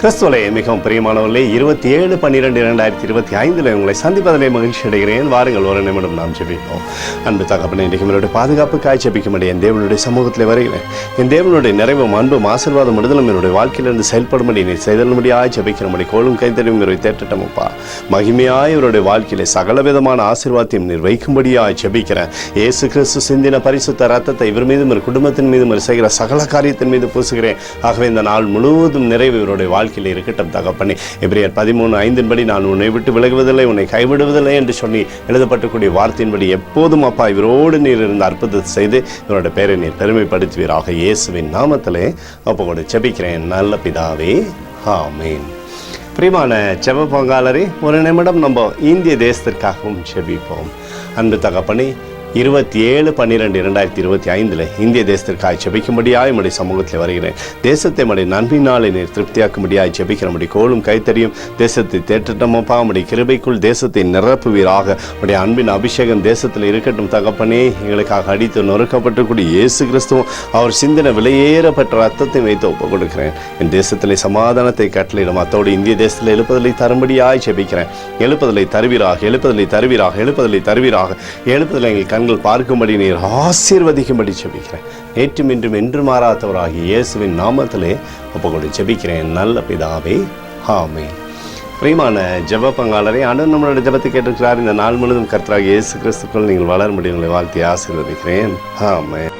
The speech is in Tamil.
கிறிஸ்துவலே மிகவும் பிரியமானவர்களே, 27/12/2025 உங்களை சந்திப்பதிலே மகிழ்ச்சி அடைகிறேன். வாருங்கள், ஒரு நிமிடம் நாம் ஜெபிப்போம். அன்பு தகப்பனே, இன்றைக்கு என்னுடைய பாதுகாப்புக்காய் ஜெபிக்கும்படி என் தேவனுடைய சமூகத்தில் வருகிறேன். என் தேவனுடைய நிறைவும் அன்பும் ஆசீர்வாதம் விடுதலும் என்னுடைய வாழ்க்கையிலிருந்து செயல்படும்படி நீ செய்தல்படியாய் ஜெபிக்கிறபடி கோலும் கைத்தறியும் இவரை தேட்டட்டமப்பா. மகிமையாய் இவருடைய வாழ்க்கையிலே சகல விதமான ஆசீர்வாதத்தையும் நீர் வைக்கும்படியாய் ஜெபிக்கிறேன். இயேசு கிறிஸ்து சிந்தின பரிசுத்த ரத்தத்தை இவர் மீதும் ஒரு குடும்பத்தின் மீதும் செய்கிற சகல காரியத்தின் மீது பூசுகிறேன். ஆகவே இந்த நாள் முழுவதும் நிறைவு இவருடைய வாழ்க்கையில் இருக்கட்டும் தகப்பனே. எபிரேயர் 13:5 நான் உன்னை விட்டு விலகுவதில்லை, உன்னை கைவிடுவதில்லை என்று சொல்லி எழுதப்பட்டக்கூடிய வார்த்தையின்படி எப்போதும் அப்பா இவரோடு நீர் இருந்த அற்புதத்தை செய்து இவருடைய பெயரை நீர் பெருமைப்படுத்துவீராக. இயேசுவின் நாமத்திலே அப்போது ஜெபிக்கிறேன் நல்ல பிதாவே, ஆமேன். பிரியமான ஜெப பங்காளரே, ஒரு நிமிடம் நம்ம இந்திய தேசத்திற்காகவும் ஜெபிப்போம். அன்பு தகப்பனே, 27/12/2025 இந்திய தேசத்திற்காக ஜெபிக்கும்படியாய் உம்முடைய சமூகத்தில் வருகிறேன். தேசத்தை உம்முடைய நன்மையினாலே நீர் திருப்தியாக்கும்படியாய் ஜெபிக்கிறபடி கோலும் கைத்தறியும் தேசத்தை தேற்றட்டமப்பா. உம்முடைய கிருபைக்குள் தேசத்தை நிரப்புவீராக. உம்முடைய அன்பின் அபிஷேகம் தேசத்தில் இருக்கட்டும் தகப்பனே. எங்களுக்காக அடித்து நொறுக்கப்பட்டுக்கூடிய இயேசு கிறிஸ்துவும் அவர் சிந்தின விலையேறப்பட்ட ரத்தத்தை வைத்து ஒப்புக் கொடுக்கிறேன். என் தேசத்திலே சமாதானத்தை கட்டளையிடும். அத்தோடு இந்திய தேசத்தில் எழுப்புதலை தரும்படியாய் ஜெபிக்கிறேன். எழுப்புதலை தருவீராக, எழுப்புதலை தருவீராக, எழுப்புதலை தருவீராக. எழுப்புதலை எங்கள் கண்கள் பார்க்கும்படி நீர் ஆசீர்வதிக்கும்படி ஜெபிக்கிறேன். நேற்றும் இன்றும் என்று மாறாதவராகிய இயேசுவின் நாமத்திலே ஒப்புக்கொண்டு ஜெபிக்கிறேன் நல்ல பிதாவே, ஆமென். பிரியமான ஜெப பங்காளரை, ஆண்டவர் நம்மளோட ஜெபத்தை கேட்டிருக்கிறார். இந்த நாள் முழுவதும் கர்த்தராகிய இயேசு கிறிஸ்துக்குள் நீங்கள் வளர முடியும். உங்களை வாழ்த்தி ஆசீர்வதிக்கிறேன். ஆமென்.